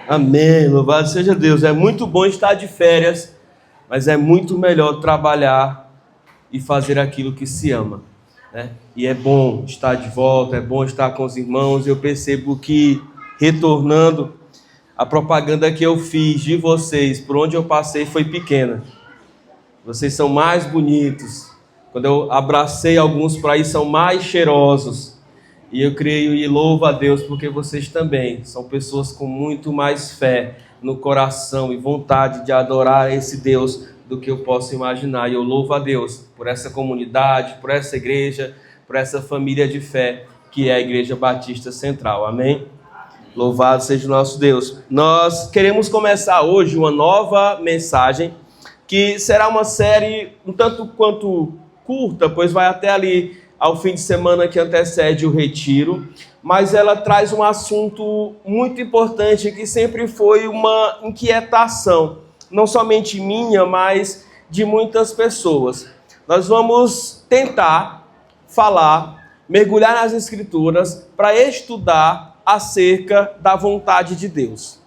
Amém, louvado seja Deus. É muito bom estar de férias, mas é muito melhor trabalhar e fazer aquilo que se ama, né? E é bom estar de volta, é bom estar com os irmãos. Eu percebo que, retornando, a propaganda que eu fiz de vocês, por onde eu passei, foi pequena. Vocês são mais bonitos. Quando eu abracei alguns por aí, são mais cheirosos. E eu creio e louvo a Deus porque vocês também são pessoas com muito mais fé no coração e vontade de adorar esse Deus do que eu posso imaginar. E eu louvo a Deus por essa comunidade, por essa igreja, por essa família de fé que é a Igreja Batista Central. Amém? Louvado seja o nosso Deus. Nós queremos começar hoje uma nova mensagem que será uma série um tanto quanto curta, pois vai até ali ao fim de semana que antecede o retiro, mas ela traz um assunto muito importante que sempre foi uma inquietação, não somente minha, mas de muitas pessoas. Nós vamos tentar falar, mergulhar nas Escrituras para estudar acerca da vontade de Deus.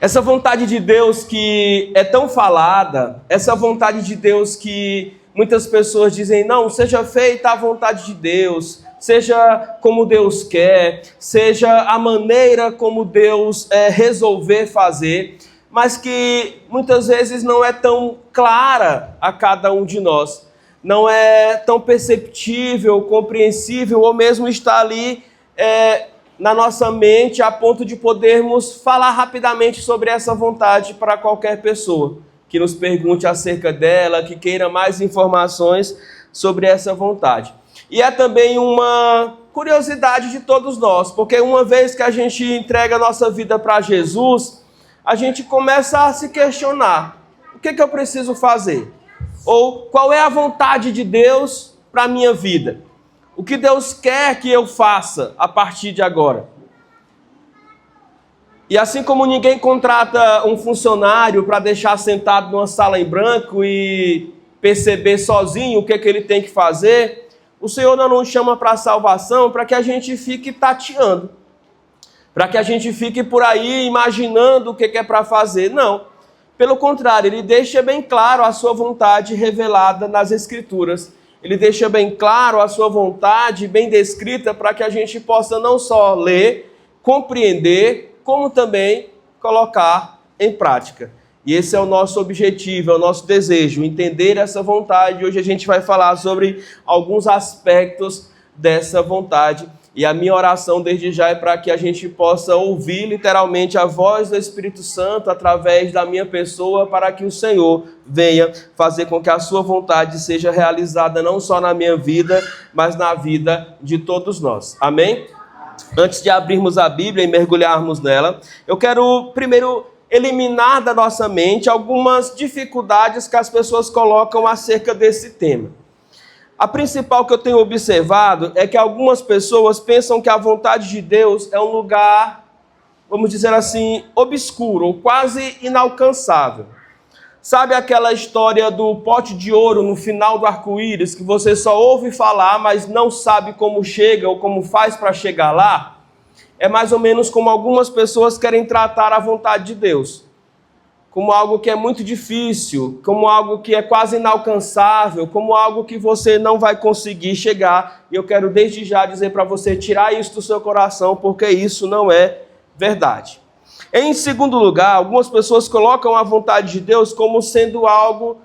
Essa vontade de Deus que é tão falada, essa vontade de Deus que muitas pessoas dizem, não, seja feita a vontade de Deus, seja como Deus quer, seja a maneira como Deus resolver fazer, mas que muitas vezes não é tão clara a cada um de nós, não é tão perceptível, compreensível, ou mesmo está ali na nossa mente a ponto de podermos falar rapidamente sobre essa vontade para qualquer pessoa que nos pergunte acerca dela, que queira mais informações sobre essa vontade. E é também uma curiosidade de todos nós, porque uma vez que a gente entrega a nossa vida para Jesus, a gente começa a se questionar, o que eu preciso fazer? Ou qual é a vontade de Deus para a minha vida? O que Deus quer que eu faça a partir de agora? E assim como ninguém contrata um funcionário para deixar sentado numa sala em branco e perceber sozinho o que ele tem que fazer, o Senhor não nos chama para a salvação para que a gente fique tateando, para que a gente fique por aí imaginando o que é para fazer. Não. Pelo contrário, Ele deixa bem claro a sua vontade revelada nas Escrituras. Ele deixa bem claro a sua vontade, bem descrita, para que a gente possa não só ler, compreender, como também colocar em prática. E esse é o nosso objetivo, é o nosso desejo, entender essa vontade. Hoje a gente vai falar sobre alguns aspectos dessa vontade. E a minha oração desde já é para que a gente possa ouvir literalmente a voz do Espírito Santo através da minha pessoa, para que o Senhor venha fazer com que a sua vontade seja realizada não só na minha vida, mas na vida de todos nós. Amém? Antes de abrirmos a Bíblia e mergulharmos nela, eu quero primeiro eliminar da nossa mente algumas dificuldades que as pessoas colocam acerca desse tema. A principal que eu tenho observado é que algumas pessoas pensam que a vontade de Deus é um lugar, vamos dizer assim, obscuro ou quase inalcançável. Sabe aquela história do pote de ouro no final do arco-íris, que você só ouve falar, mas não sabe como chega ou como faz para chegar lá? É mais ou menos como algumas pessoas querem tratar a vontade de Deus, como algo que é muito difícil, como algo que é quase inalcançável, como algo que você não vai conseguir chegar. E eu quero desde já dizer para você tirar isso do seu coração, porque isso não é verdade. Em segundo lugar, algumas pessoas colocam a vontade de Deus como sendo algo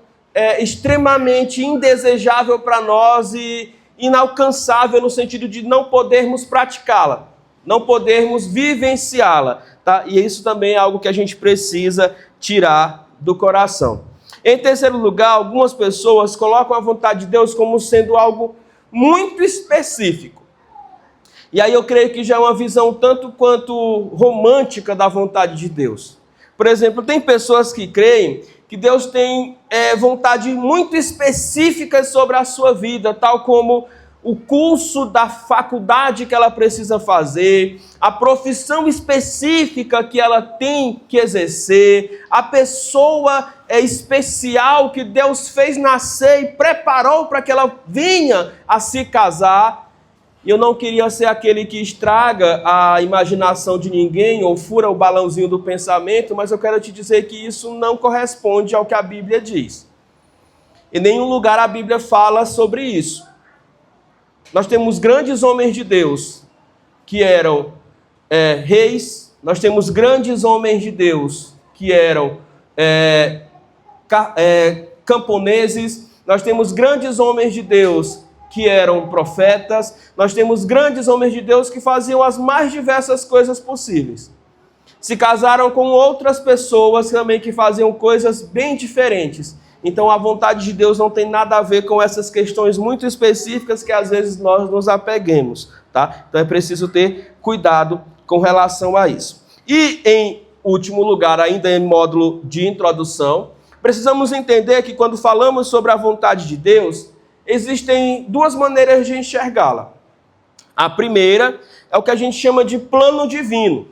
extremamente indesejável para nós e inalcançável no sentido de não podermos praticá-la, não podermos vivenciá-la, tá? E isso também é algo que a gente precisa tirar do coração. Em terceiro lugar, algumas pessoas colocam a vontade de Deus como sendo algo muito específico. E aí eu creio que já é uma visão tanto quanto romântica da vontade de Deus. Por exemplo, tem pessoas que creem que Deus tem vontade muito específica sobre a sua vida, tal como o curso da faculdade que ela precisa fazer, a profissão específica que ela tem que exercer, a pessoa especial que Deus fez nascer e preparou para que ela venha a se casar. E eu não queria ser aquele que estraga a imaginação de ninguém ou fura o balãozinho do pensamento, mas eu quero te dizer que isso não corresponde ao que a Bíblia diz. Em nenhum lugar a Bíblia fala sobre isso. Nós temos grandes homens de Deus que eram reis, nós temos grandes homens de Deus que eram camponeses, nós temos grandes homens de Deus que eram profetas, nós temos grandes homens de Deus que faziam as mais diversas coisas possíveis. Se casaram com outras pessoas também que faziam coisas bem diferentes. Então a vontade de Deus não tem nada a ver com essas questões muito específicas que às vezes nós nos apeguemos, tá? Então é preciso ter cuidado com relação a isso. E em último lugar, ainda em módulo de introdução, precisamos entender que quando falamos sobre a vontade de Deus, existem duas maneiras de enxergá-la. A primeira é o que a gente chama de plano divino.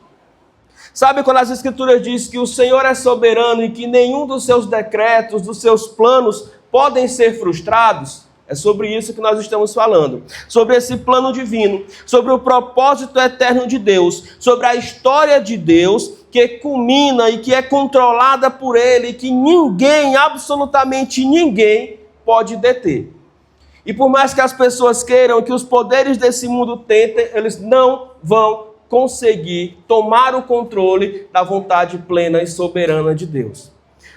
Sabe quando as Escrituras dizem que o Senhor é soberano e que nenhum dos seus decretos, dos seus planos, podem ser frustrados? É sobre isso que nós estamos falando. Sobre esse plano divino, sobre o propósito eterno de Deus, sobre a história de Deus que culmina e que é controlada por Ele e que ninguém, absolutamente ninguém, pode deter. E por mais que as pessoas queiram, que os poderes desse mundo tentem, eles não vão conseguir tomar o controle da vontade plena e soberana de Deus.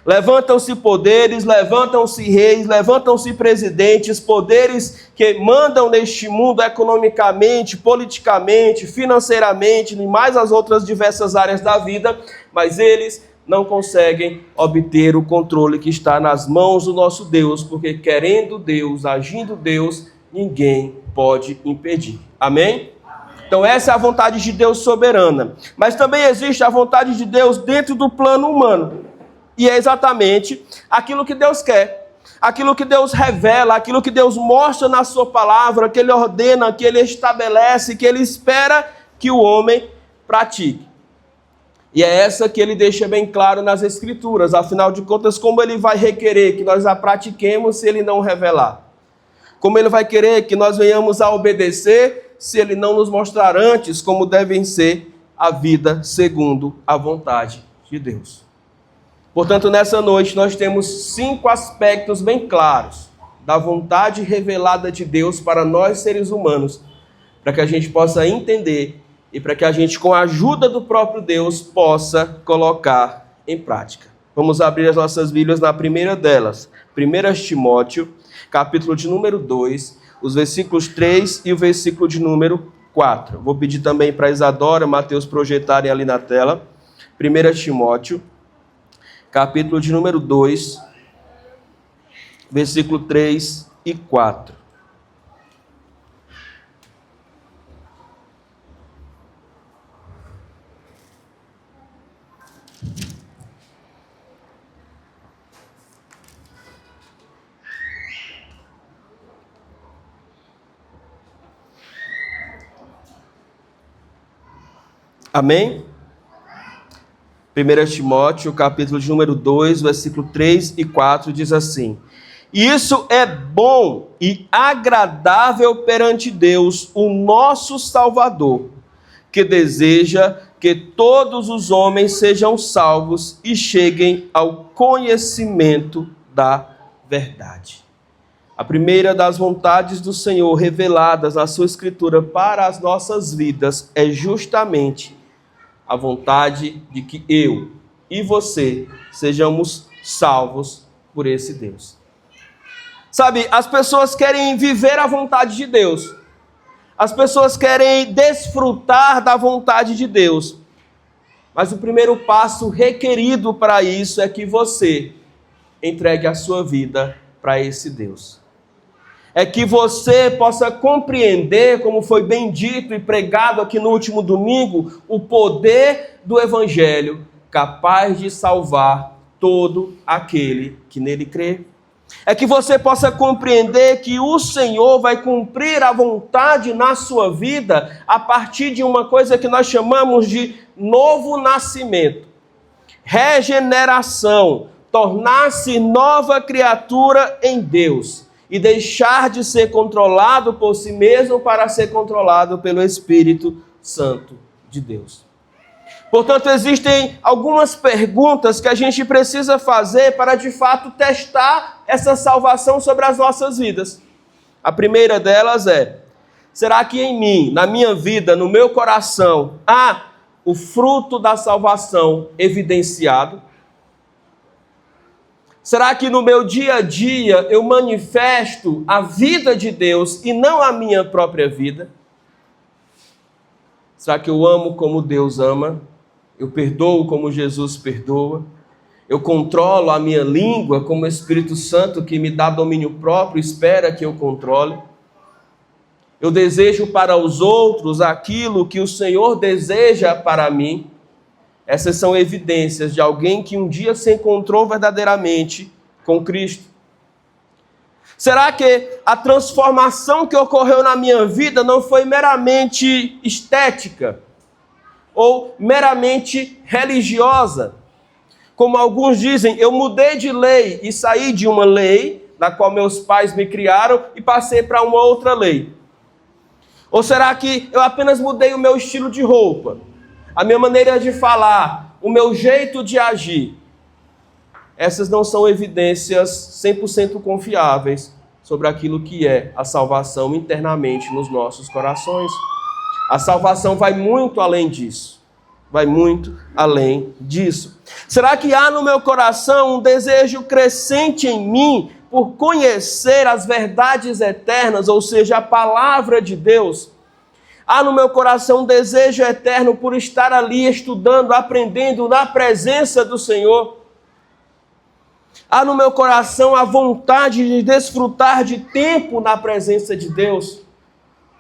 Levantam-se poderes, levantam-se reis, levantam-se presidentes, poderes que mandam neste mundo economicamente, politicamente, financeiramente, e mais as outras diversas áreas da vida, mas eles não conseguem obter o controle que está nas mãos do nosso Deus, porque querendo Deus, agindo Deus, ninguém pode impedir. Amém? Então essa é a vontade de Deus soberana. Mas também existe a vontade de Deus dentro do plano humano. E é exatamente aquilo que Deus quer. Aquilo que Deus revela, aquilo que Deus mostra na sua palavra, que Ele ordena, que Ele estabelece, que Ele espera que o homem pratique. E é essa que Ele deixa bem claro nas Escrituras. Afinal de contas, como Ele vai requerer que nós a pratiquemos se Ele não revelar? Como Ele vai querer que nós venhamos a obedecer se Ele não nos mostrar antes como devem ser a vida segundo a vontade de Deus? Portanto, nessa noite nós temos 5 aspectos bem claros da vontade revelada de Deus para nós seres humanos, para que a gente possa entender e para que a gente, com a ajuda do próprio Deus, possa colocar em prática. Vamos abrir as nossas Bíblias na primeira delas, 1 Timóteo, capítulo de número 2, os versículos 3 e o versículo de número 4. Vou pedir também para Isadora, Mateus projetarem ali na tela. 1 Timóteo, capítulo de número 2, versículo 3 e 4. Amém? 1 Timóteo, capítulo de número 2, versículo 3 e 4, diz assim: Isso é bom e agradável perante Deus, o nosso Salvador, que deseja que todos os homens sejam salvos e cheguem ao conhecimento da verdade. A primeira das vontades do Senhor reveladas na sua Escritura para as nossas vidas é justamente a vontade de que eu e você sejamos salvos por esse Deus. Sabe, as pessoas querem viver a vontade de Deus. As pessoas querem desfrutar da vontade de Deus. Mas o primeiro passo requerido para isso é que você entregue a sua vida para esse Deus. É que você possa compreender, como foi bem dito e pregado aqui no último domingo, o poder do Evangelho capaz de salvar todo aquele que nele crê. É que você possa compreender que o Senhor vai cumprir a vontade na sua vida a partir de uma coisa que nós chamamos de novo nascimento, regeneração, tornar-se nova criatura em Deus. e deixar de ser controlado por si mesmo para ser controlado pelo Espírito Santo de Deus. Portanto, existem algumas perguntas que a gente precisa fazer para, de fato, testar essa salvação sobre as nossas vidas. A primeira delas é: será que em mim, na minha vida, no meu coração, há o fruto da salvação evidenciado? Será que no meu dia a dia eu manifesto a vida de Deus e não a minha própria vida? Será que eu amo como Deus ama? Eu perdoo como Jesus perdoa? Eu controlo a minha língua como o Espírito Santo, que me dá domínio próprio, espera que eu controle? Eu desejo para os outros aquilo que o Senhor deseja para mim? Essas são evidências de alguém que um dia se encontrou verdadeiramente com Cristo. Será que a transformação que ocorreu na minha vida não foi meramente estética ou meramente religiosa? Como alguns dizem, eu mudei de lei e saí de uma lei na qual meus pais me criaram e passei para uma outra lei. Ou será que eu apenas mudei o meu estilo de roupa, a minha maneira de falar, o meu jeito de agir? Essas não são evidências 100% confiáveis sobre aquilo que é a salvação internamente nos nossos corações. A salvação vai muito além disso. Vai muito além disso. Será que há no meu coração um desejo crescente em mim por conhecer as verdades eternas, ou seja, a palavra de Deus? Há no meu coração um desejo eterno por estar ali estudando, aprendendo na presença do Senhor? Há no meu coração a vontade de desfrutar de tempo na presença de Deus?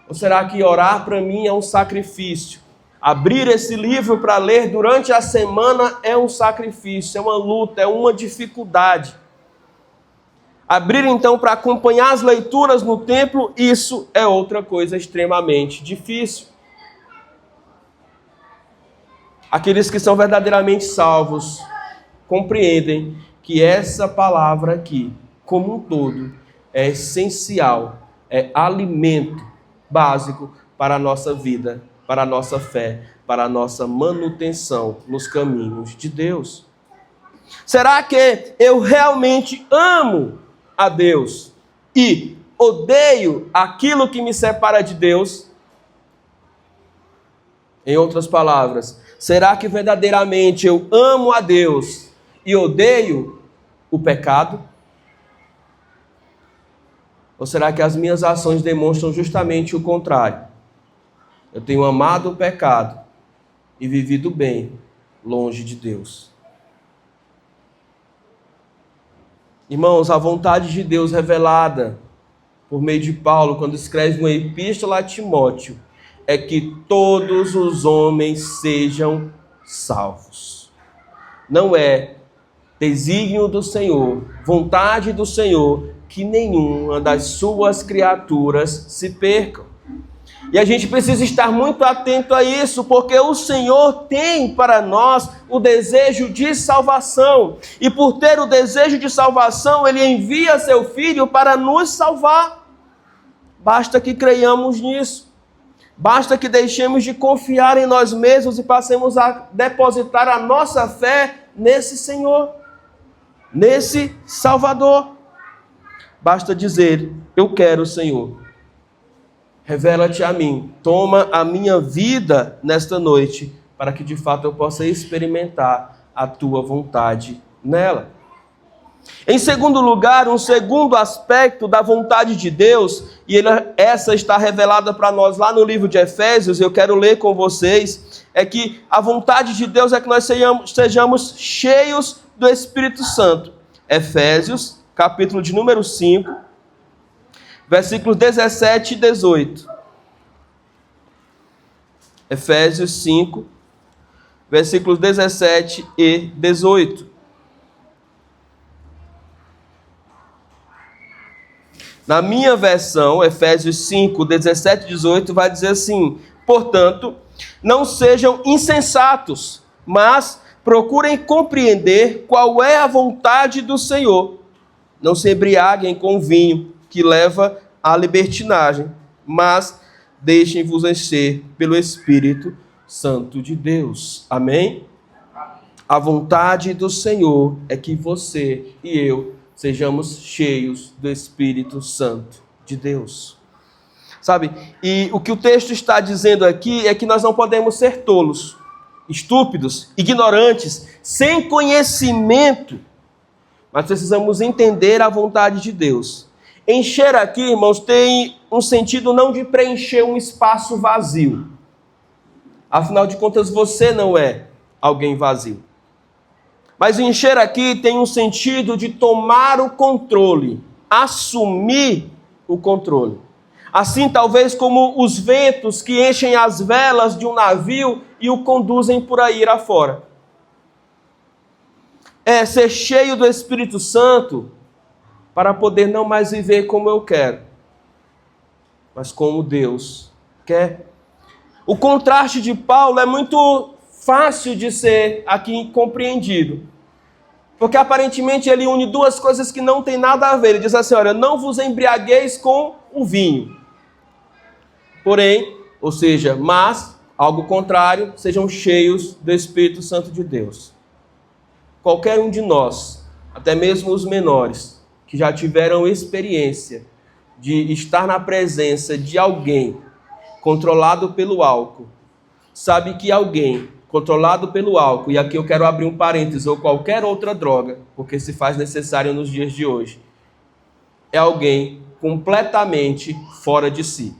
Ou será que orar para mim é um sacrifício? Abrir esse livro para ler durante a semana é um sacrifício, é uma luta, é uma dificuldade. Abrir então para acompanhar as leituras no templo, isso é outra coisa extremamente difícil. Aqueles que são verdadeiramente salvos compreendem que essa palavra aqui, como um todo, é essencial, é alimento básico para a nossa vida, para a nossa fé, para a nossa manutenção nos caminhos de Deus. Será que eu realmente amo a Deus e odeio aquilo que me separa de Deus? Em outras palavras, será que verdadeiramente eu amo a Deus e odeio o pecado? Ou será que as minhas ações demonstram justamente o contrário? Eu tenho amado o pecado e vivido bem longe de Deus. Irmãos, a vontade de Deus revelada por meio de Paulo, quando escreve uma epístola a Timóteo, é que todos os homens sejam salvos. Não é desígnio do Senhor, vontade do Senhor, que nenhuma das suas criaturas se percam. E a gente precisa estar muito atento a isso, porque o Senhor tem para nós o desejo de salvação. E por ter o desejo de salvação, Ele envia seu Filho para nos salvar. Basta que creiamos nisso. Basta que deixemos de confiar em nós mesmos e passemos a depositar a nossa fé nesse Senhor, nesse Salvador. Basta dizer: eu quero, Senhor. Revela-te a mim, toma a minha vida nesta noite, para que de fato eu possa experimentar a tua vontade nela. Em segundo lugar, um segundo aspecto da vontade de Deus, e essa está revelada para nós lá no livro de Efésios, eu quero ler com vocês, é que a vontade de Deus é que nós sejamos cheios do Espírito Santo. Efésios, capítulo de número 5, versículos 17 e 18. Efésios 5, versículos 17 e 18. Na minha versão, Efésios 5, 17 e 18, vai dizer assim: portanto, não sejam insensatos, mas procurem compreender qual é a vontade do Senhor. Não se embriaguem com vinho, que leva à libertinagem, mas deixem-vos encher pelo Espírito Santo de Deus. Amém? A vontade do Senhor é que você e eu sejamos cheios do Espírito Santo de Deus. Sabe? E o que o texto está dizendo aqui é que nós não podemos ser tolos, estúpidos, ignorantes, sem conhecimento, mas precisamos entender a vontade de Deus. Encher aqui, irmãos, tem um sentido não de preencher um espaço vazio. Afinal de contas, você não é alguém vazio. Mas encher aqui tem um sentido de tomar o controle, assumir o controle. Assim, talvez como os ventos que enchem as velas de um navio e o conduzem por aí afora. É ser cheio do Espírito Santo para poder não mais viver como eu quero, mas como Deus quer. O contraste de Paulo é muito fácil de ser aqui compreendido, porque aparentemente ele une duas coisas que não tem nada a ver. Ele diz assim, olha, não vos embriagueis com o vinho. Porém, ou seja, mas, algo contrário, sejam cheios do Espírito Santo de Deus. Qualquer um de nós, até mesmo os menores, que já tiveram experiência de estar na presença de alguém controlado pelo álcool, sabe que alguém controlado pelo álcool, e aqui eu quero abrir um parênteses, ou qualquer outra droga, porque se faz necessário nos dias de hoje, é alguém completamente fora de si.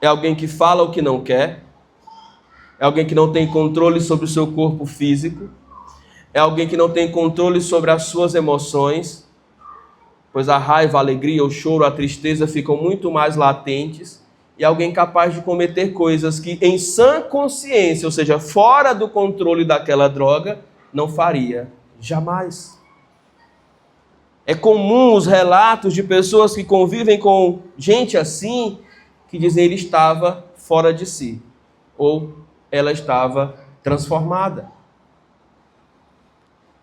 É alguém que fala o que não quer, é alguém que não tem controle sobre o seu corpo físico, é alguém que não tem controle sobre as suas emoções, pois a raiva, a alegria, o choro, a tristeza ficam muito mais latentes, e alguém capaz de cometer coisas que em sã consciência, ou seja, fora do controle daquela droga, não faria jamais. É comum os relatos de pessoas que convivem com gente assim, que dizem ele estava fora de si, ou ela estava transformada.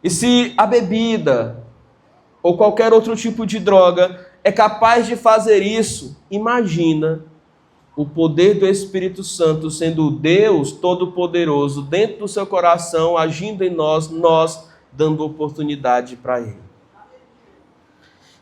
E se a bebida ou qualquer outro tipo de droga é capaz de fazer isso, imagina o poder do Espírito Santo sendo Deus Todo-Poderoso dentro do seu coração, agindo em nós dando oportunidade para Ele.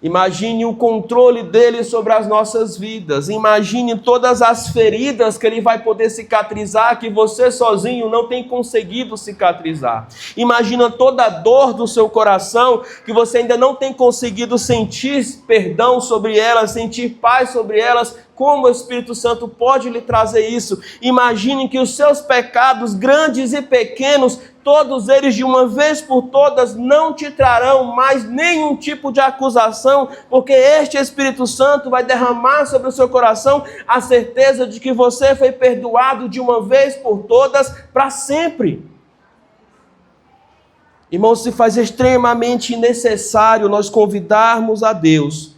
Imagine o controle dele sobre as nossas vidas. Imagine todas as feridas que ele vai poder cicatrizar, que você sozinho não tem conseguido cicatrizar. Imagina toda a dor do seu coração, que você ainda não tem conseguido sentir perdão sobre elas, sentir paz sobre elas. Como o Espírito Santo pode lhe trazer isso? Imagine que os seus pecados, grandes e pequenos, todos eles de uma vez por todas não te trarão mais nenhum tipo de acusação, porque este Espírito Santo vai derramar sobre o seu coração a certeza de que você foi perdoado de uma vez por todas para sempre. Irmãos, se faz extremamente necessário nós convidarmos a Deus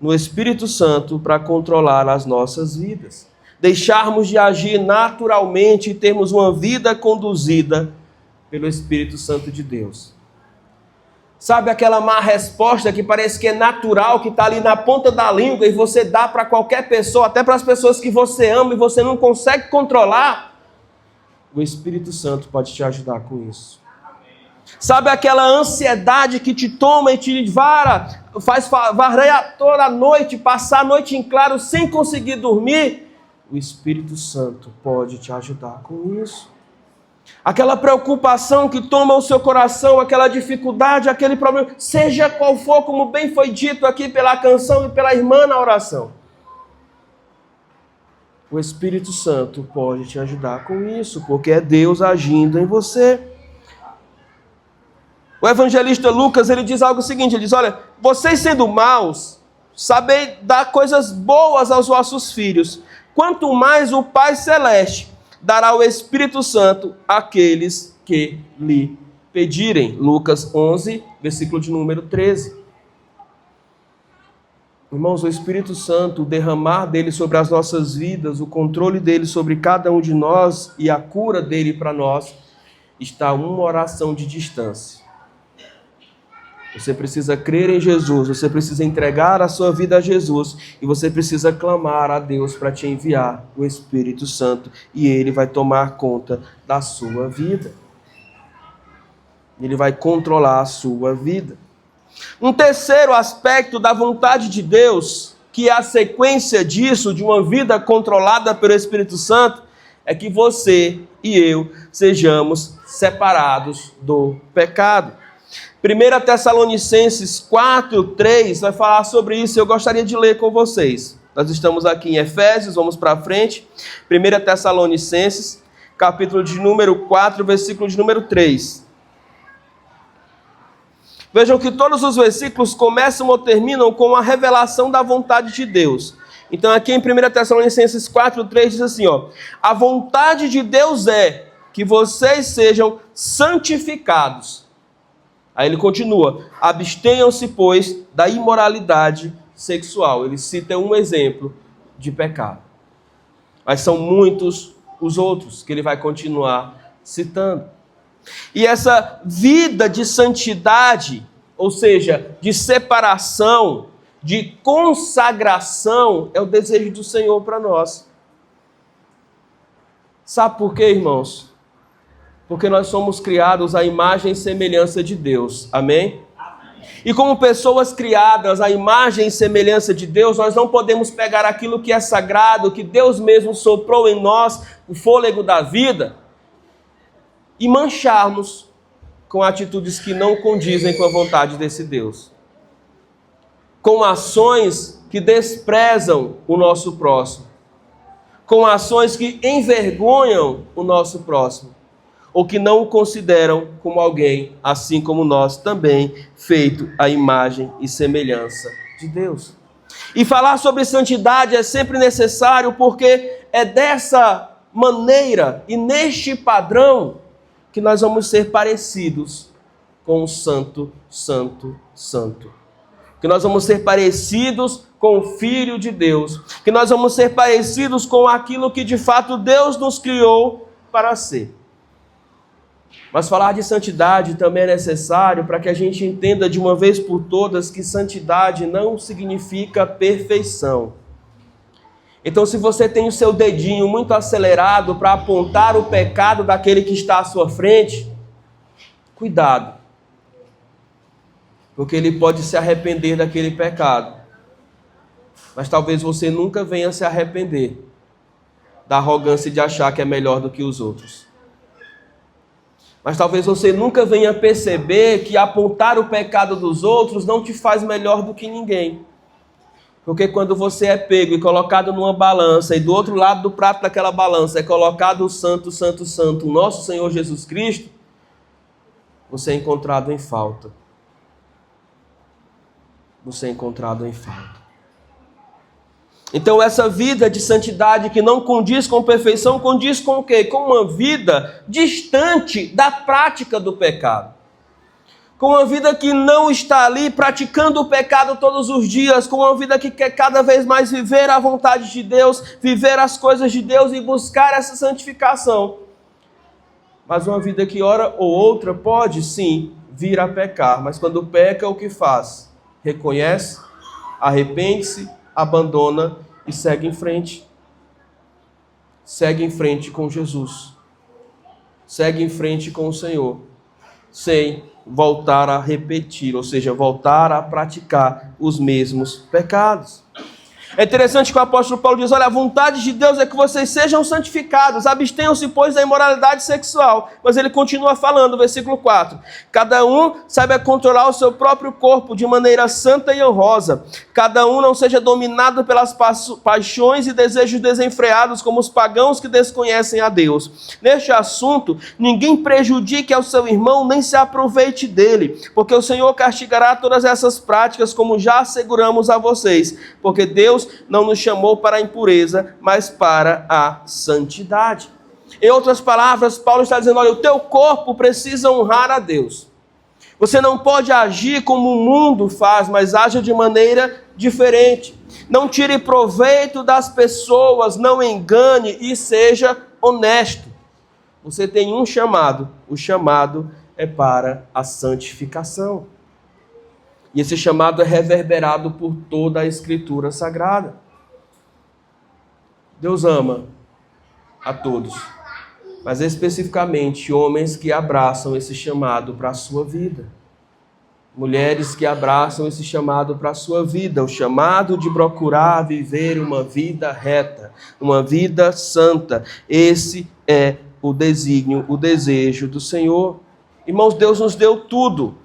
no Espírito Santo para controlar as nossas vidas. Deixarmos de agir naturalmente e termos uma vida conduzida pelo Espírito Santo de Deus. Sabe aquela má resposta que parece que é natural, que está ali na ponta da língua e você dá para qualquer pessoa, até para as pessoas que você ama e você não consegue controlar? O Espírito Santo pode te ajudar com isso. Sabe aquela ansiedade que te toma e te faz varrer toda a noite, passar a noite em claro sem conseguir dormir? O Espírito Santo pode te ajudar com isso. Aquela preocupação que toma o seu coração, aquela dificuldade, aquele problema, seja qual for, como bem foi dito aqui pela canção e pela irmã na oração. O Espírito Santo pode te ajudar com isso, porque é Deus agindo em você. O evangelista Lucas, ele diz algo seguinte, ele diz, olha, vocês sendo maus, sabem dar coisas boas aos vossos filhos, quanto mais o Pai Celeste dará o Espírito Santo àqueles que lhe pedirem. Lucas 11, versículo de número 13. Irmãos, o Espírito Santo, o derramar dele sobre as nossas vidas, o controle dele sobre cada um de nós e a cura dele para nós, está a uma oração de distância. Você precisa crer em Jesus, você precisa entregar a sua vida a Jesus e você precisa clamar a Deus para te enviar o Espírito Santo e Ele vai tomar conta da sua vida. Ele vai controlar a sua vida. Um terceiro aspecto da vontade de Deus, que é a sequência disso, de uma vida controlada pelo Espírito Santo, é que você e eu sejamos separados do pecado. 1 Tessalonicenses 4:3 vai falar sobre isso e eu gostaria de ler com vocês. Nós estamos aqui em Efésios, vamos para frente. 1 Tessalonicenses, capítulo de número 4, versículo de número 3. Vejam que todos os versículos começam ou terminam com a revelação da vontade de Deus. Então aqui em 1 Tessalonicenses 4:3 diz assim, ó: a vontade de Deus é que vocês sejam santificados. Aí ele continua: abstenham-se, pois, da imoralidade sexual. Ele cita um exemplo de pecado. Mas são muitos os outros que ele vai continuar citando. E essa vida de santidade, ou seja, de separação, de consagração, é o desejo do Senhor para nós. Sabe por quê, irmãos? Porque nós somos criados à imagem e semelhança de Deus. Amém? E como pessoas criadas à imagem e semelhança de Deus, nós não podemos pegar aquilo que é sagrado, que Deus mesmo soprou em nós, o fôlego da vida, e mancharmos com atitudes que não condizem com a vontade desse Deus. Com ações que desprezam o nosso próximo. Com ações que envergonham o nosso próximo. Ou que não o consideram como alguém, assim como nós também, feito à imagem e semelhança de Deus. E falar sobre santidade é sempre necessário porque é dessa maneira e neste padrão que nós vamos ser parecidos com o Santo, Santo, Santo. Que nós vamos ser parecidos com o Filho de Deus. Que nós vamos ser parecidos com aquilo que de fato Deus nos criou para ser. Mas falar de santidade também é necessário para que a gente entenda de uma vez por todas que santidade não significa perfeição. Então, se você tem o seu dedinho muito acelerado para apontar o pecado daquele que está à sua frente, cuidado. Porque ele pode se arrepender daquele pecado. Mas talvez você nunca venha se arrepender da arrogância de achar que é melhor do que os outros. Mas talvez você nunca venha perceber que apontar o pecado dos outros não te faz melhor do que ninguém. Porque quando você é pego e colocado numa balança, e do outro lado do prato daquela balança é colocado o Santo, Santo, Santo, o nosso Senhor Jesus Cristo, você é encontrado em falta. Você é encontrado em falta. Então essa vida de santidade que não condiz com perfeição, condiz com o quê? Com uma vida distante da prática do pecado. Com uma vida que não está ali praticando o pecado todos os dias, com uma vida que quer cada vez mais viver a vontade de Deus, viver as coisas de Deus e buscar essa santificação. Mas uma vida que hora ou outra pode sim vir a pecar, mas quando peca o que faz? Reconhece, arrepende-se, abandona e segue em frente. Segue em frente com Jesus. Segue em frente com o Senhor. Sem voltar a repetir, ou seja, voltar a praticar os mesmos pecados. É interessante que o apóstolo Paulo diz, olha, a vontade de Deus é que vocês sejam santificados, abstenham-se, pois, da imoralidade sexual. Mas ele continua falando, versículo 4. Cada um saiba controlar o seu próprio corpo de maneira santa e honrosa. Cada um não seja dominado pelas paixões e desejos desenfreados, como os pagãos que desconhecem a Deus. Neste assunto, ninguém prejudique ao seu irmão, nem se aproveite dele, porque o Senhor castigará todas essas práticas, como já asseguramos a vocês, porque Deus não nos chamou para a impureza, mas para a santidade. Em outras palavras, Paulo está dizendo, olha, o teu corpo precisa honrar a Deus. Você não pode agir como o mundo faz, mas haja de maneira diferente. Não tire proveito das pessoas, não engane e seja honesto. Você tem um chamado, o chamado é para a santificação. E esse chamado é reverberado por toda a Escritura Sagrada. Deus ama a todos, mas especificamente homens que abraçam esse chamado para a sua vida. Mulheres que abraçam esse chamado para a sua vida, o chamado de procurar viver uma vida reta, uma vida santa. Esse é o desígnio, o desejo do Senhor. Irmãos, Deus nos deu tudo,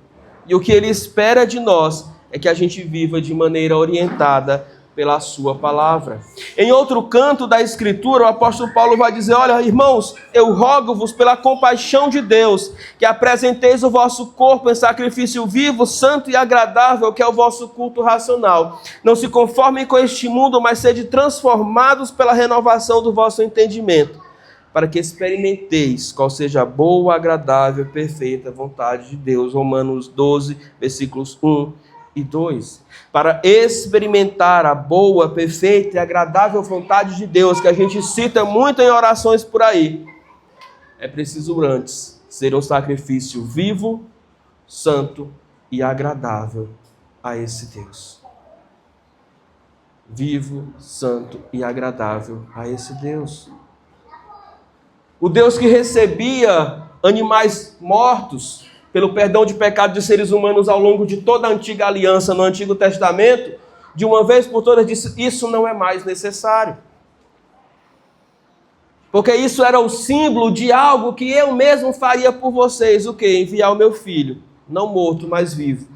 e o que Ele espera de nós é que a gente viva de maneira orientada pela sua palavra. Em outro canto da Escritura, o apóstolo Paulo vai dizer: olha, irmãos, eu rogo-vos pela compaixão de Deus, que apresenteis o vosso corpo em sacrifício vivo, santo e agradável, que é o vosso culto racional. Não se conformem com este mundo, mas sede transformados pela renovação do vosso entendimento, para que experimenteis qual seja a boa, agradável, perfeita vontade de Deus. Romanos 12, versículos 1 e 2. Para experimentar a boa, perfeita e agradável vontade de Deus, que a gente cita muito em orações por aí, é preciso antes ser um sacrifício vivo, santo e agradável a esse Deus. Vivo, santo e agradável a esse Deus. O Deus que recebia animais mortos pelo perdão de pecado de seres humanos ao longo de toda a antiga aliança no Antigo Testamento, de uma vez por todas disse: isso não é mais necessário. Porque isso era o símbolo de algo que eu mesmo faria por vocês. O quê? Enviar o meu filho, não morto, mas vivo,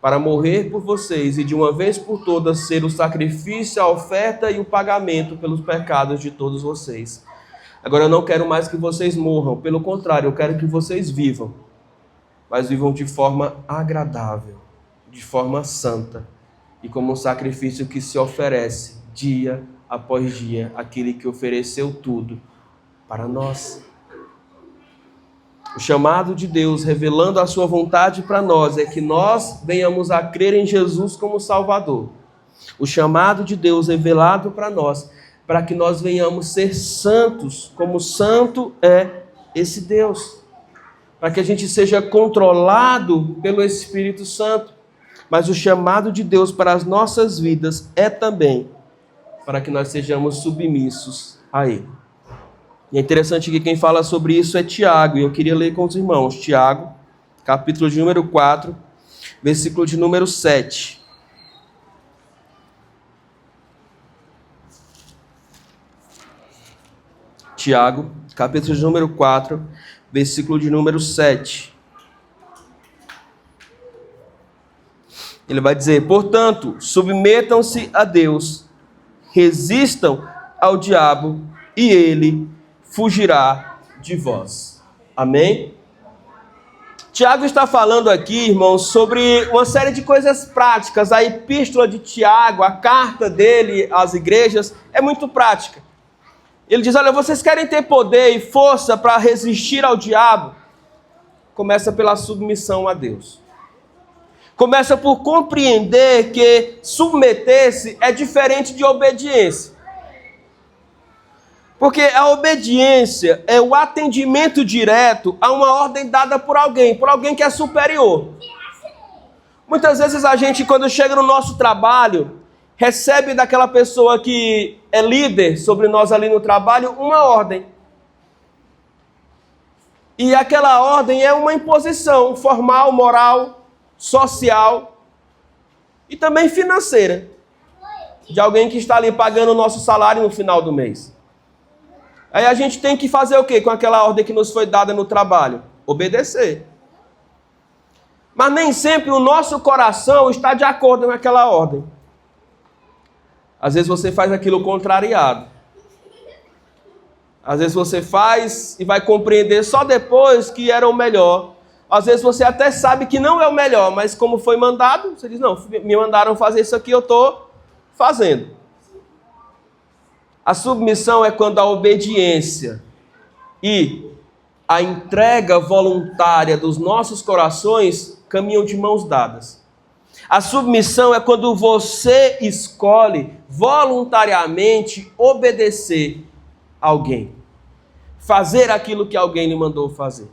para morrer por vocês e de uma vez por todas ser o sacrifício, a oferta e o pagamento pelos pecados de todos vocês. Agora eu não quero mais que vocês morram, pelo contrário, eu quero que vocês vivam, mas vivam de forma agradável, de forma santa, e como um sacrifício que se oferece dia após dia, aquele que ofereceu tudo para nós. O chamado de Deus, revelando a sua vontade para nós, é que nós venhamos a crer em Jesus como Salvador. O chamado de Deus revelado para nós, para que nós venhamos ser santos, como santo é esse Deus. Para que a gente seja controlado pelo Espírito Santo. Mas o chamado de Deus para as nossas vidas é também para que nós sejamos submissos a Ele. E é interessante que quem fala sobre isso é Tiago, e eu queria ler com os irmãos. Tiago, capítulo de número 4, versículo de número 7. Tiago, capítulo de número 4, versículo de número 7. Ele vai dizer: portanto, submetam-se a Deus, resistam ao diabo, e ele fugirá de vós. Amém? Tiago está falando aqui, irmãos, sobre uma série de coisas práticas. A epístola de Tiago, a carta dele às igrejas, é muito prática. Ele diz: olha, vocês querem ter poder e força para resistir ao diabo? Começa pela submissão a Deus. Começa por compreender que submeter-se é diferente de obediência. Porque a obediência é o atendimento direto a uma ordem dada por alguém que é superior. Muitas vezes a gente, quando chega no nosso trabalho, recebe daquela pessoa que é líder sobre nós ali no trabalho uma ordem. E aquela ordem é uma imposição formal, moral, social e também financeira, de alguém que está ali pagando o nosso salário no final do mês. Aí a gente tem que fazer o quê com aquela ordem que nos foi dada no trabalho? Obedecer. Mas nem sempre o nosso coração está de acordo com aquela ordem. Às vezes você faz aquilo contrariado. Às vezes você faz e vai compreender só depois que era o melhor. Às vezes você até sabe que não é o melhor, mas como foi mandado, você diz: não, me mandaram fazer isso aqui, eu estou fazendo. A submissão é quando a obediência e a entrega voluntária dos nossos corações caminham de mãos dadas. A submissão é quando você escolhe voluntariamente obedecer a alguém, fazer aquilo que alguém lhe mandou fazer.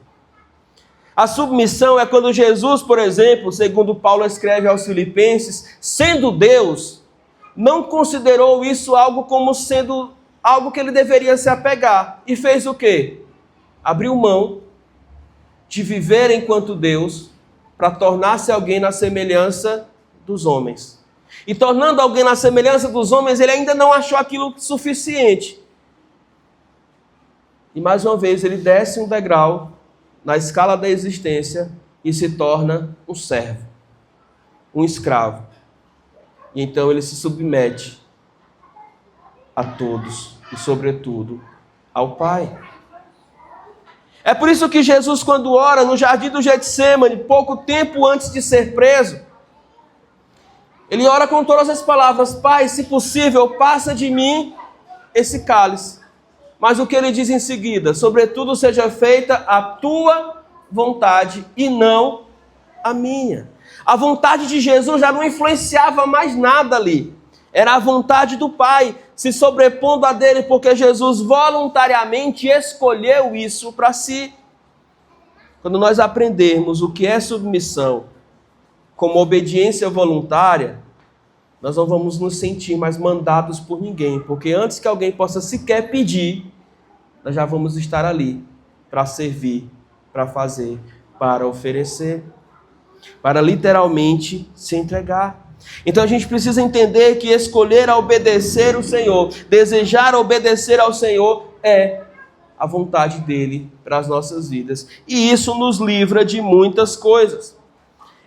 A submissão é quando Jesus, por exemplo, segundo Paulo escreve aos Filipenses, sendo Deus, não considerou isso algo como sendo algo que ele deveria se apegar. E fez o quê? Abriu mão de viver enquanto Deus para tornar-se alguém na semelhança dos homens. E tornando alguém na semelhança dos homens, ele ainda não achou aquilo suficiente. E mais uma vez ele desce um degrau na escala da existência e se torna um servo, um escravo. E então ele se submete a todos e, sobretudo, ao Pai. É por isso que Jesus, quando ora no jardim do Getsêmani, pouco tempo antes de ser preso, ele ora com todas as palavras: Pai, se possível, passa de mim esse cálice. Mas o que ele diz em seguida? Sobretudo seja feita a tua vontade e não a minha. A vontade de Jesus já não influenciava mais nada ali. Era a vontade do Pai se sobrepondo a dele, porque Jesus voluntariamente escolheu isso para si. Quando nós aprendermos o que é submissão como obediência voluntária, nós não vamos nos sentir mais mandados por ninguém, porque antes que alguém possa sequer pedir, nós já vamos estar ali para servir, para fazer, para oferecer, para literalmente se entregar. Então a gente precisa entender que escolher a obedecer o Senhor, desejar obedecer ao Senhor é a vontade dele para as nossas vidas. E isso nos livra de muitas coisas.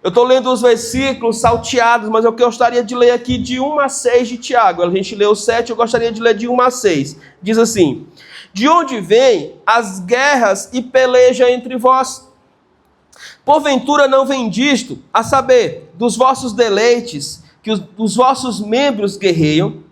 Eu estou lendo os versículos salteados, mas eu gostaria de ler aqui de 1 a 6 de Tiago. A gente leu 7, eu gostaria de ler de 1 a 6. Diz assim: de onde vêm as guerras e peleja entre vós? Porventura não vem disto, a saber, dos vossos deleites, que os vossos membros guerreiam?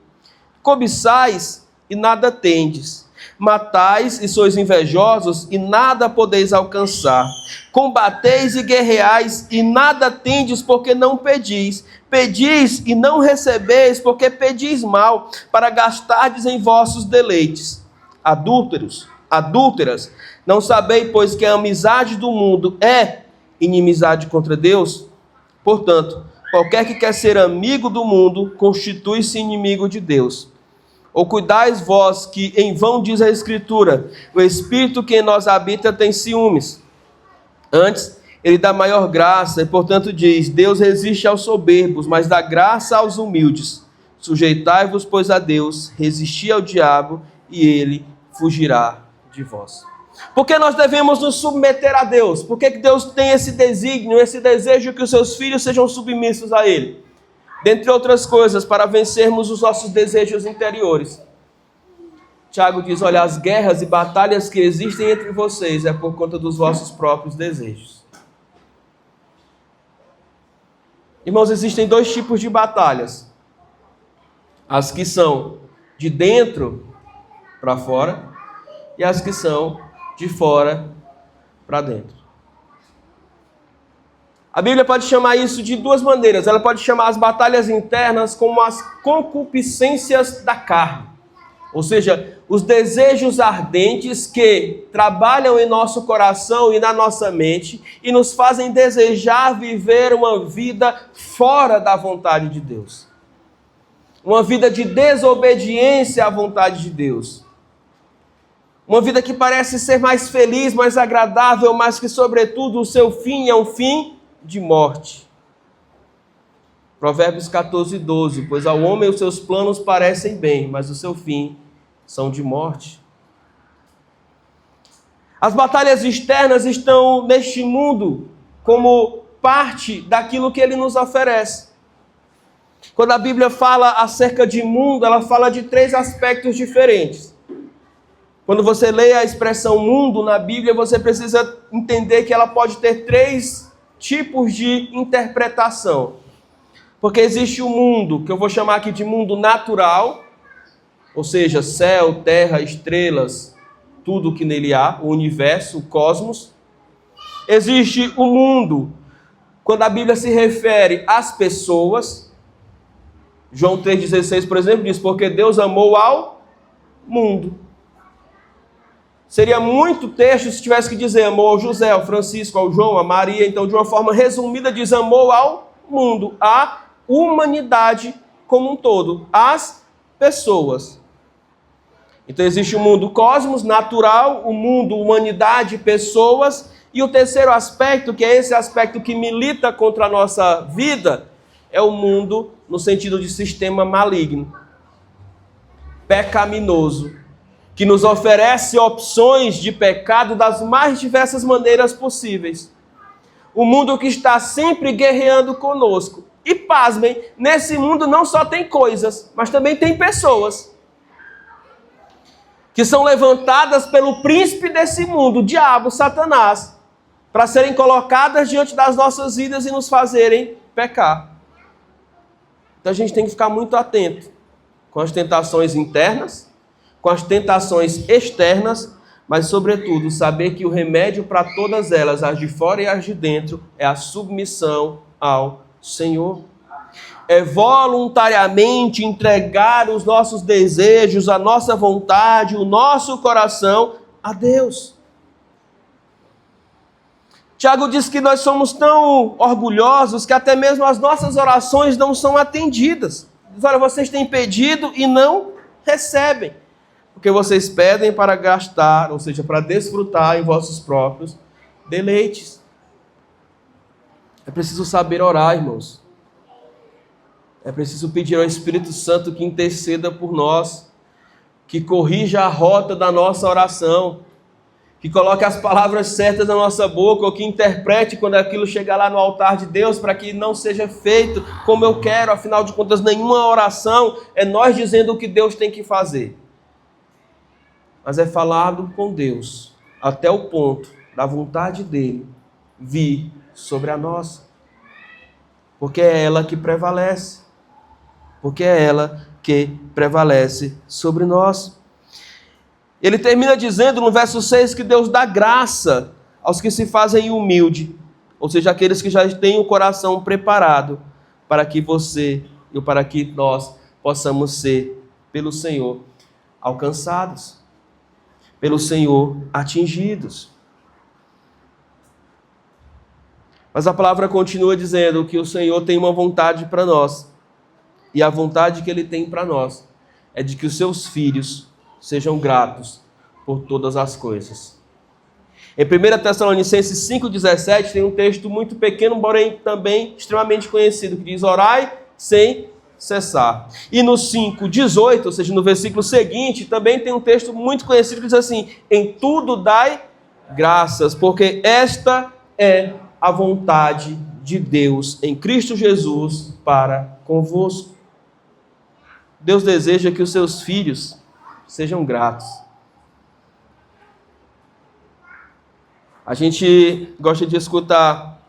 Cobiçais e nada tendes. Matais e sois invejosos e nada podeis alcançar. Combateis e guerreais e nada tendes porque não pedis. Pedis e não recebeis porque pedis mal, para gastardes em vossos deleites. Adúlteros, adúlteras, não sabeis, pois, que a amizade do mundo é inimizade contra Deus? Portanto, qualquer que quer ser amigo do mundo, constitui-se inimigo de Deus. Ou cuidais vós que em vão diz a Escritura, o Espírito que em nós habita tem ciúmes. Antes, ele dá maior graça, e portanto diz: Deus resiste aos soberbos, mas dá graça aos humildes. Sujeitai-vos, pois, a Deus, resisti ao diabo, e ele fugirá de vós. Por que nós devemos nos submeter a Deus? Por que Deus tem esse desígnio, esse desejo que os seus filhos sejam submissos a Ele? Dentre outras coisas, para vencermos os nossos desejos interiores. Tiago diz: olha, as guerras e batalhas que existem entre vocês é por conta dos vossos próprios desejos. Irmãos, existem dois tipos de batalhas. As que são de dentro para fora e as que são de fora para dentro. A Bíblia pode chamar isso de duas maneiras. Ela pode chamar as batalhas internas como as concupiscências da carne. Ou seja, os desejos ardentes que trabalham em nosso coração e na nossa mente e nos fazem desejar viver uma vida fora da vontade de Deus. Uma vida de desobediência à vontade de Deus. Uma vida que parece ser mais feliz, mais agradável, mas que, sobretudo, o seu fim é um fim de morte. Provérbios 14, 12. Pois ao homem os seus planos parecem bem, mas o seu fim são de morte. As batalhas externas estão neste mundo como parte daquilo que ele nos oferece. Quando a Bíblia fala acerca de mundo, ela fala de 3 aspectos diferentes. Quando você lê a expressão mundo na Bíblia, você precisa entender que ela pode ter 3 tipos de interpretação. Porque existe o mundo, que eu vou chamar aqui de mundo natural, ou seja, céu, terra, estrelas, tudo que nele há, o universo, o cosmos. Existe o mundo, quando a Bíblia se refere às pessoas. João 3,16, por exemplo, diz: porque Deus amou ao mundo. Seria muito texto se tivesse que dizer amou ao José, ao Francisco, ao João, a Maria. Então, de uma forma resumida, diz amou ao mundo, à humanidade como um todo, às pessoas. Então, existe o mundo cosmos, natural, o mundo, humanidade, pessoas. E o terceiro aspecto, que é esse aspecto que milita contra a nossa vida, é o mundo no sentido de sistema maligno, pecaminoso, que nos oferece opções de pecado das mais diversas maneiras possíveis. O mundo que está sempre guerreando conosco. E pasmem, nesse mundo não só tem coisas, mas também tem pessoas que são levantadas pelo príncipe desse mundo, o diabo, Satanás, para serem colocadas diante das nossas vidas e nos fazerem pecar. Então a gente tem que ficar muito atento com as tentações internas, com as tentações externas, mas sobretudo saber que o remédio para todas elas, as de fora e as de dentro, é a submissão ao Senhor. É voluntariamente entregar os nossos desejos, a nossa vontade, o nosso coração a Deus. Tiago diz que nós somos tão orgulhosos que até mesmo as nossas orações não são atendidas. Diz, olha, vocês têm pedido e não recebem, porque vocês pedem para gastar, ou seja, para desfrutar em vossos próprios deleites. É preciso saber orar, irmãos. É preciso pedir ao Espírito Santo que interceda por nós, que corrija a rota da nossa oração, que coloque as palavras certas na nossa boca, ou que interprete quando aquilo chegar lá no altar de Deus, para que não seja feito como eu quero. Afinal de contas, nenhuma oração é nós dizendo o que Deus tem que fazer, mas é falado com Deus, até o ponto da vontade dele vir sobre a nossa, porque é ela que prevalece. Porque é ela que prevalece sobre nós. Ele termina dizendo no verso 6 que Deus dá graça aos que se fazem humildes, ou seja, aqueles que já têm o coração preparado para que você e para que nós possamos ser, pelo Senhor, alcançados, pelo Senhor, atingidos. Mas a palavra continua dizendo que o Senhor tem uma vontade para nós. E a vontade que Ele tem para nós é de que os seus filhos sejam gratos por todas as coisas. Em 1 Tessalonicenses 5,17 tem um texto muito pequeno, porém também extremamente conhecido, que diz, orai sem cessar. E no 5,18, ou seja, no versículo seguinte, também tem um texto muito conhecido que diz assim, em tudo dai graças, porque esta é a vontade de Deus em Cristo Jesus para convosco. Deus deseja que os seus filhos sejam gratos. A gente gosta de escutar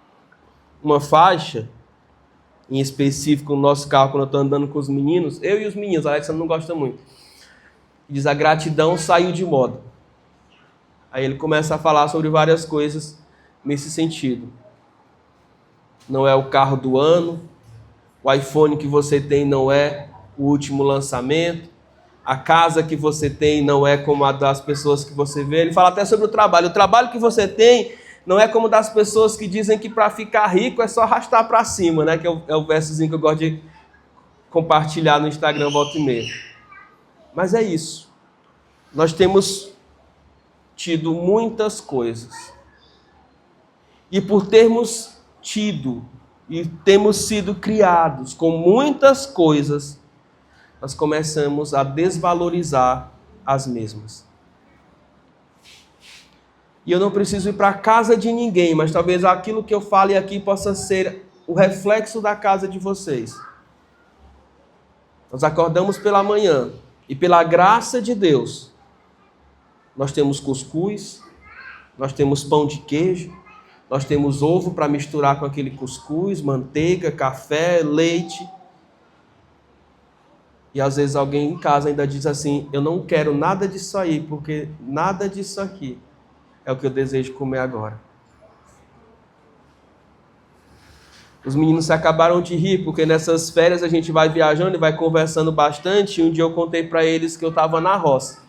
uma faixa, em específico no nosso carro, quando eu estou andando com os meninos, eu e os meninos, a Alexa não gosta muito, diz, a gratidão saiu de moda. Aí ele começa a falar sobre várias coisas nesse sentido. Não é o carro do ano, o iPhone que você tem não é o último lançamento, a casa que você tem não é como a das pessoas que você vê. Ele fala até sobre o trabalho que você tem não é como das pessoas que dizem que para ficar rico é só arrastar para cima, né? Que é o versozinho que eu gosto de compartilhar no Instagram volta e meia. Mas é isso, nós temos tido muitas coisas, e por termos tido e temos sido criados com muitas coisas, nós começamos a desvalorizar as mesmas. E eu não preciso ir para a casa de ninguém, mas talvez aquilo que eu fale aqui possa ser o reflexo da casa de vocês. Nós acordamos pela manhã e pela graça de Deus, nós temos cuscuz, nós temos pão de queijo, nós temos ovo para misturar com aquele cuscuz, manteiga, café, leite. E às vezes alguém em casa ainda diz assim, eu não quero nada disso aí, porque nada disso aqui é o que eu desejo comer agora. Os meninos se acabaram de rir, porque nessas férias a gente vai viajando e vai conversando bastante. E um dia eu contei para eles que eu estava na roça.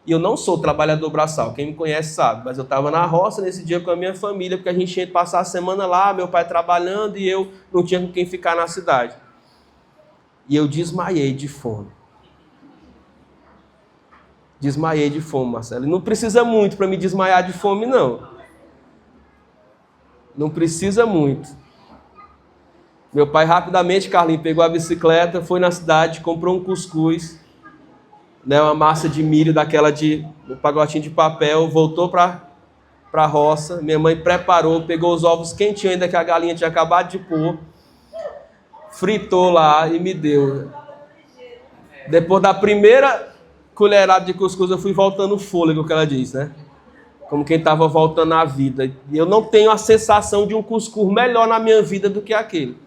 E eu não sou trabalhador braçal, quem me conhece sabe, mas eu estava na roça nesse dia com a minha família, porque a gente tinha que passar a semana lá, meu pai trabalhando e eu não tinha com quem ficar na cidade. E eu desmaiei de fome. Desmaiei de fome, Marcelo. E não precisa muito para me desmaiar de fome, não. Não precisa muito. Meu pai rapidamente, Carlinhos, pegou a bicicleta, foi na cidade, comprou um cuscuz, né, uma massa de milho daquela um pacotinho de papel, voltou para a roça. Minha mãe preparou, pegou os ovos quentinhos ainda que a galinha tinha acabado de pôr, fritou lá e me deu. Depois da primeira colherada de cuscuz, eu fui voltando o fôlego, que ela diz, né? Como quem estava voltando à vida. E eu não tenho a sensação de um cuscuz melhor na minha vida do que aquele.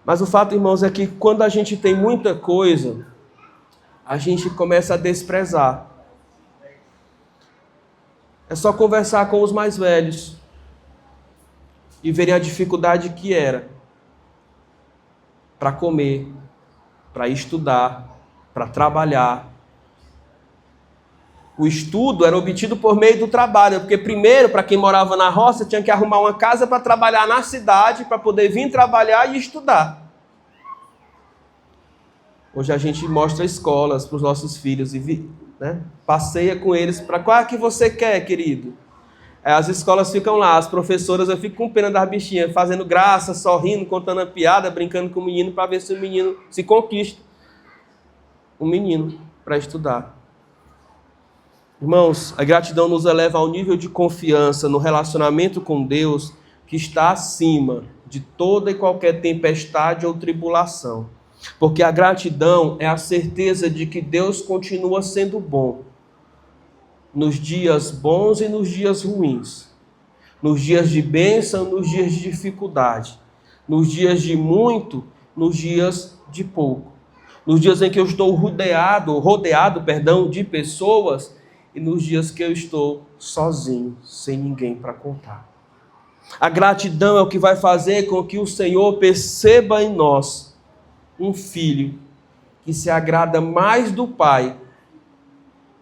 Mas o fato, irmãos, é que quando a gente tem muita coisa, a gente começa a desprezar. É só conversar com os mais velhos e verem a dificuldade que era para comer, para estudar, para trabalhar. O estudo era obtido por meio do trabalho, porque primeiro, para quem morava na roça, tinha que arrumar uma casa para trabalhar na cidade, para poder vir trabalhar e estudar. Hoje a gente mostra escolas para os nossos filhos e passeia com eles para qual que você quer, querido. As escolas ficam lá, as professoras, eu fico com pena das bichinhas, fazendo graça, sorrindo, contando a piada, brincando com o menino para ver se o menino se conquista. Um menino para estudar. Irmãos, a gratidão nos eleva ao nível de confiança no relacionamento com Deus que está acima de toda e qualquer tempestade ou tribulação. Porque a gratidão é a certeza de que Deus continua sendo bom nos dias bons e nos dias ruins, nos dias de bênção, nos dias de dificuldade, nos dias de muito, nos dias de pouco, nos dias em que eu estou rodeado de pessoas e nos dias que eu estou sozinho, sem ninguém para contar. A gratidão é o que vai fazer com que o Senhor perceba em nós um filho que se agrada mais do Pai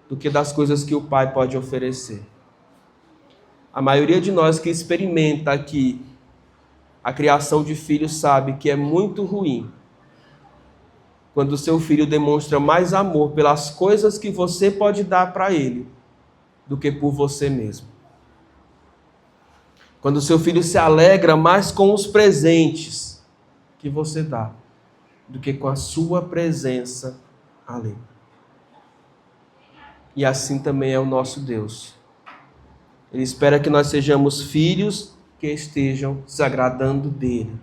do que das coisas que o Pai pode oferecer. A maioria de nós que experimenta aqui a criação de filhos sabe que é muito ruim quando o seu filho demonstra mais amor pelas coisas que você pode dar para ele do que por você mesmo. Quando o seu filho se alegra mais com os presentes que você dá do que com a sua presença ali. E assim também é o nosso Deus. Ele espera que nós sejamos filhos que estejam se agradando dele,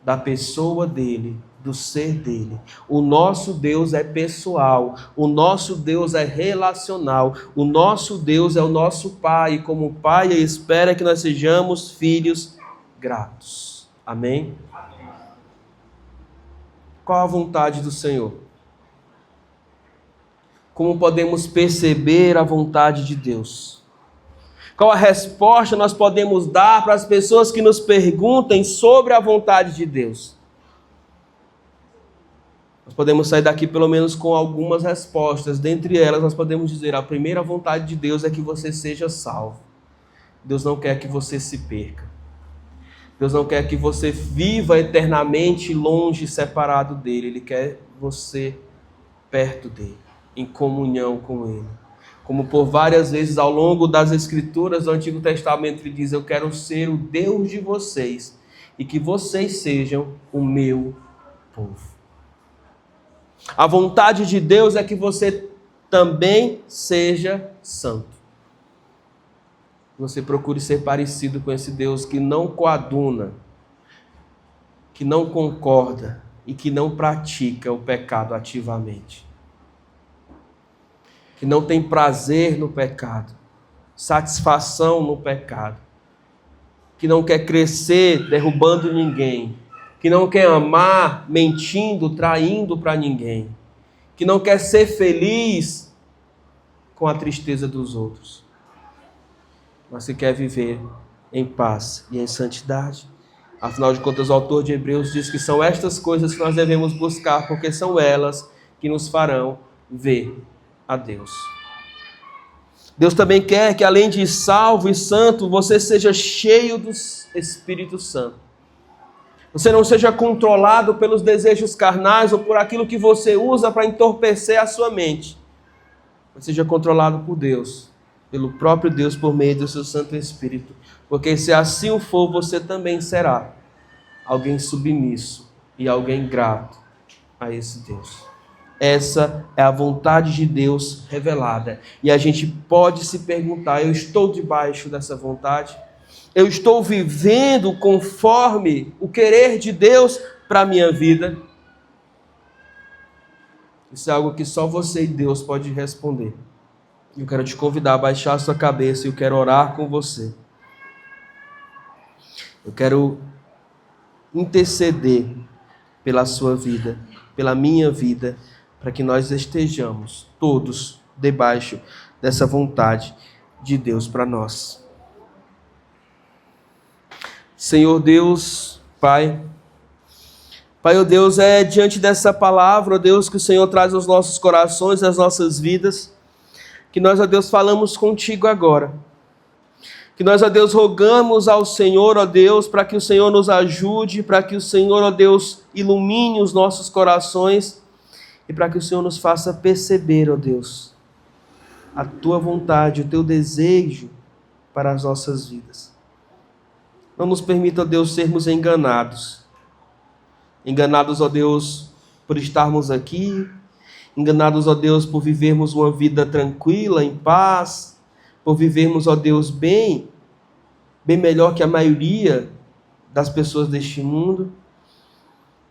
da pessoa dele, do ser dele. O nosso Deus é pessoal, o nosso Deus é relacional, o nosso Deus é o nosso Pai, e como Pai ele espera que nós sejamos filhos gratos. Amém? Qual a vontade do Senhor? Como podemos perceber a vontade de Deus? Qual a resposta nós podemos dar para as pessoas que nos perguntem sobre a vontade de Deus? Nós podemos sair daqui pelo menos com algumas respostas. Dentre elas, nós podemos dizer: a primeira vontade de Deus é que você seja salvo. Deus não quer que você se perca. Deus não quer que você viva eternamente longe, separado dele. Ele quer você perto dele, em comunhão com ele. Como por várias vezes ao longo das Escrituras do Antigo Testamento ele diz: eu quero ser o Deus de vocês e que vocês sejam o meu povo. A vontade de Deus é que você também seja santo. Você procure ser parecido com esse Deus que não coaduna, que não concorda e que não pratica o pecado ativamente. Que não tem prazer no pecado, satisfação no pecado. Que não quer crescer derrubando ninguém. Que não quer amar mentindo, traindo para ninguém. Que não quer ser feliz com a tristeza dos outros. Mas que quer viver em paz e em santidade. Afinal de contas, o autor de Hebreus diz que são estas coisas que nós devemos buscar, porque são elas que nos farão ver a Deus. Deus também quer que, além de salvo e santo, você seja cheio do Espírito Santo. Você não seja controlado pelos desejos carnais ou por aquilo que você usa para entorpecer a sua mente. Mas seja controlado por Deus, pelo próprio Deus, por meio do seu Santo Espírito. Porque se assim o for, você também será alguém submisso e alguém grato a esse Deus. Essa é a vontade de Deus revelada. E a gente pode se perguntar, eu estou debaixo dessa vontade? Eu estou vivendo conforme o querer de Deus para a minha vida? Isso é algo que só você e Deus pode responder. Eu quero te convidar a baixar a sua cabeça e eu quero orar com você. Eu quero interceder pela sua vida, pela minha vida, para que nós estejamos todos debaixo dessa vontade de Deus para nós. Senhor Deus, Pai, ó Deus, é diante dessa palavra, ó Deus, que o Senhor traz aos nossos corações, às nossas vidas, que nós, ó Deus, falamos contigo agora. Que nós, ó Deus, rogamos ao Senhor, ó Deus, para que o Senhor nos ajude, para que o Senhor, ó Deus, ilumine os nossos corações e para que o Senhor nos faça perceber, ó Deus, a Tua vontade, o Teu desejo para as nossas vidas. Não nos permita, ó Deus, sermos enganados. Enganados, ó Deus, por estarmos aqui. Enganados, ó Deus, por vivermos uma vida tranquila, em paz. Por vivermos, ó Deus, bem melhor que a maioria das pessoas deste mundo.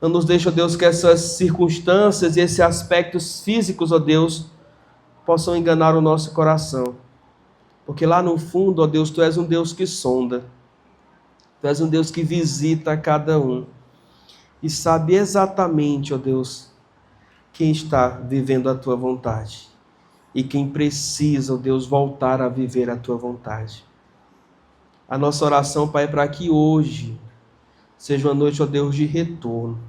Não nos deixe, ó Deus, que essas circunstâncias e esses aspectos físicos, ó Deus, possam enganar o nosso coração. Porque lá no fundo, ó Deus, Tu és um Deus que sonda. Tu és um Deus que visita cada um. E sabe exatamente, ó Deus, quem está vivendo a Tua vontade. E quem precisa, ó Deus, voltar a viver a Tua vontade. A nossa oração, Pai, é para que hoje seja uma noite, ó Deus, de retorno.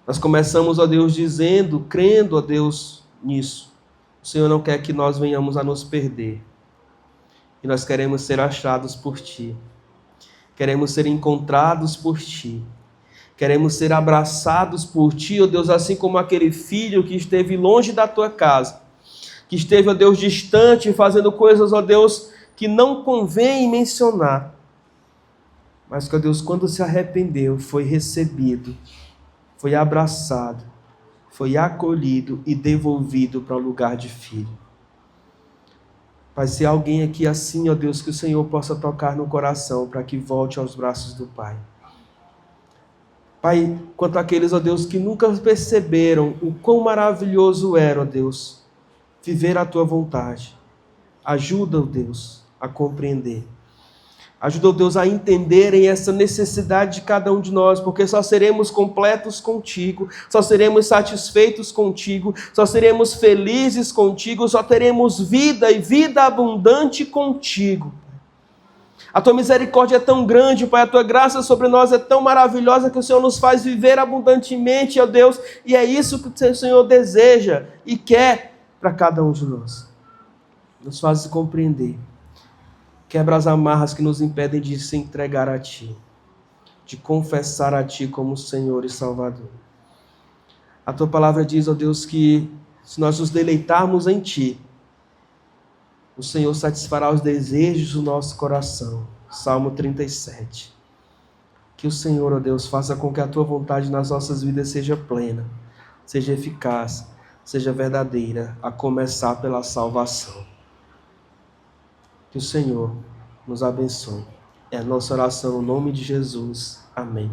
Nós começamos, ó Deus, dizendo, crendo, ó Deus, nisso. O Senhor não quer que nós venhamos a nos perder. E nós queremos ser achados por Ti. Queremos ser encontrados por Ti. Queremos ser abraçados por Ti, ó Deus, assim como aquele filho que esteve longe da Tua casa. Que esteve, ó Deus, distante, fazendo coisas, ó Deus, que não convém mencionar. Mas que, ó Deus, quando se arrependeu, foi recebido, foi abraçado, foi acolhido e devolvido para o lugar de filho. Pai, se há alguém aqui assim, ó Deus, que o Senhor possa tocar no coração para que volte aos braços do Pai. Pai, quanto àqueles, ó Deus, que nunca perceberam o quão maravilhoso era, ó Deus, viver a Tua vontade. Ajuda, ó Deus, a compreender. Ajuda, ó Deus, a entenderem essa necessidade de cada um de nós, porque só seremos completos contigo, só seremos satisfeitos contigo, só seremos felizes contigo, só teremos vida e vida abundante contigo. A Tua misericórdia é tão grande, Pai, a Tua graça sobre nós é tão maravilhosa que o Senhor nos faz viver abundantemente, ó Deus, e é isso que o Senhor deseja e quer para cada um de nós. Nos faz compreender. Quebra as amarras que nos impedem de se entregar a Ti, de confessar a Ti como Senhor e Salvador. A Tua palavra diz, ó Deus, que se nós nos deleitarmos em Ti, o Senhor satisfará os desejos do nosso coração. Salmo 37. Que o Senhor, ó Deus, faça com que a Tua vontade nas nossas vidas seja plena, seja eficaz, seja verdadeira, a começar pela salvação. Que o Senhor nos abençoe. É a nossa oração no nome de Jesus. Amém.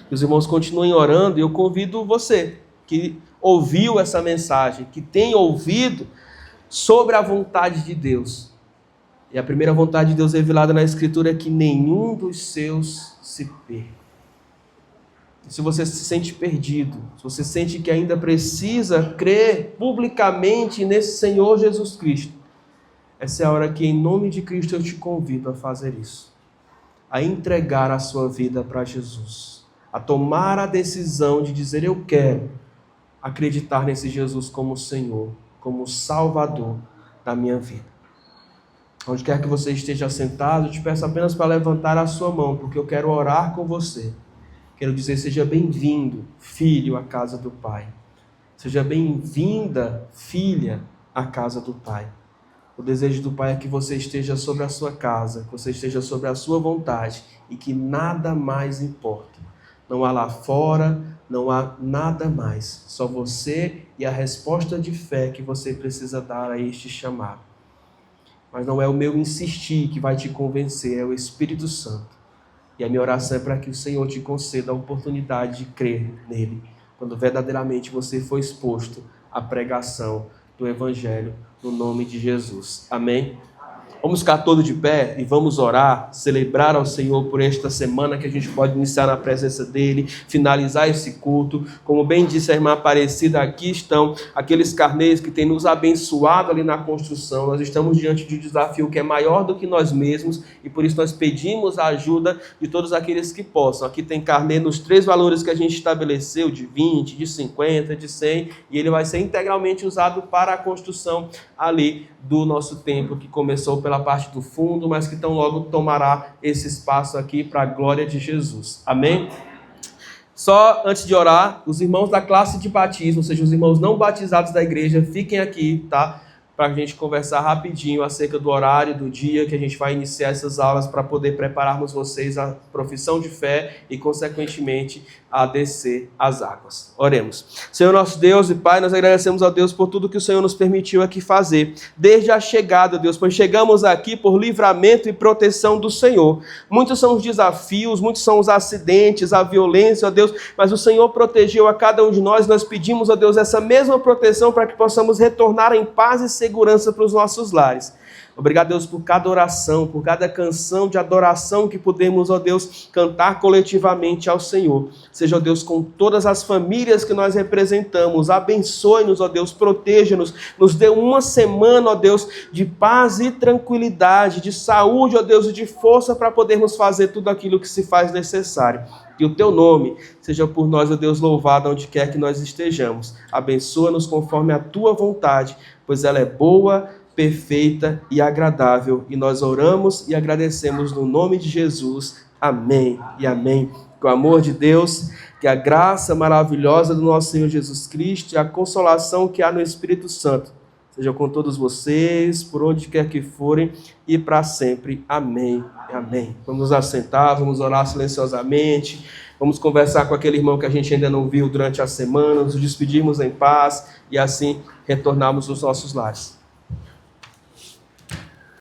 Que os irmãos continuem orando e eu convido você que ouviu essa mensagem, que tem ouvido sobre a vontade de Deus. E a primeira vontade de Deus revelada na Escritura é que nenhum dos seus se perca. E se você se sente perdido, se você sente que ainda precisa crer publicamente nesse Senhor Jesus Cristo, essa é a hora que, em nome de Cristo, eu te convido a fazer isso. A entregar a sua vida para Jesus. A tomar a decisão de dizer, eu quero acreditar nesse Jesus como Senhor, como o Salvador da minha vida. Onde quer que você esteja sentado, eu te peço apenas para levantar a sua mão, porque eu quero orar com você. Quero dizer, seja bem-vindo, filho, à casa do Pai. Seja bem-vinda, filha, à casa do Pai. O desejo do Pai é que você esteja sobre a sua casa, que você esteja sobre a sua vontade e que nada mais importa. Não há lá fora, não há nada mais. Só você e a resposta de fé que você precisa dar a este chamado. Mas não é o meu insistir que vai te convencer, é o Espírito Santo. E a minha oração é para que o Senhor te conceda a oportunidade de crer nele, quando verdadeiramente você for exposto à pregação do Evangelho, no nome de Jesus. Amém? Vamos ficar todos de pé e vamos orar, celebrar ao Senhor por esta semana que a gente pode iniciar na presença dEle, finalizar esse culto. Como bem disse a irmã Aparecida, aqui estão aqueles carneiros que têm nos abençoado ali na construção. Nós estamos diante de um desafio que é maior do que nós mesmos e por isso nós pedimos a ajuda de todos aqueles que possam. Aqui tem carnê nos 3 valores que a gente estabeleceu, de 20, de 50, de 100, e ele vai ser integralmente usado para a construção ali do nosso templo, que começou pela parte do fundo, mas que tão logo tomará esse espaço aqui para a glória de Jesus. Amém? Só antes de orar, os irmãos da classe de batismo, ou seja, os irmãos não batizados da igreja, fiquem aqui, tá? Para a gente conversar rapidinho acerca do horário, do dia que a gente vai iniciar essas aulas, para poder prepararmos vocês à profissão de fé e, consequentemente, a descer as águas. Oremos. Senhor nosso Deus e Pai, nós agradecemos a Deus por tudo que o Senhor nos permitiu aqui fazer, desde a chegada, Deus, pois chegamos aqui por livramento e proteção do Senhor. Muitos são os desafios, muitos são os acidentes, a violência, ó Deus, mas o Senhor protegeu a cada um de nós. Nós pedimos, ó Deus, essa mesma proteção para que possamos retornar em paz e segurança para os nossos lares. Obrigado, Deus, por cada oração, por cada canção de adoração que podemos, ó Deus, cantar coletivamente ao Senhor. Seja, ó Deus, com todas as famílias que nós representamos. Abençoe-nos, ó Deus, proteja-nos. Nos dê uma semana, ó Deus, de paz e tranquilidade, de saúde, ó Deus, e de força para podermos fazer tudo aquilo que se faz necessário. Que o Teu nome seja por nós, ó Deus, louvado onde quer que nós estejamos. Abençoa-nos conforme a Tua vontade, pois ela é boa, perfeita e agradável. E nós oramos e agradecemos no nome de Jesus. Amém e amém. Que o amor de Deus, que a graça maravilhosa do nosso Senhor Jesus Cristo e a consolação que há no Espírito Santo seja com todos vocês, por onde quer que forem e para sempre. Amém e amém. Vamos nos assentar, vamos orar silenciosamente, vamos conversar com aquele irmão que a gente ainda não viu durante a semana, nos despedirmos em paz e assim retornarmos aos nossos lares.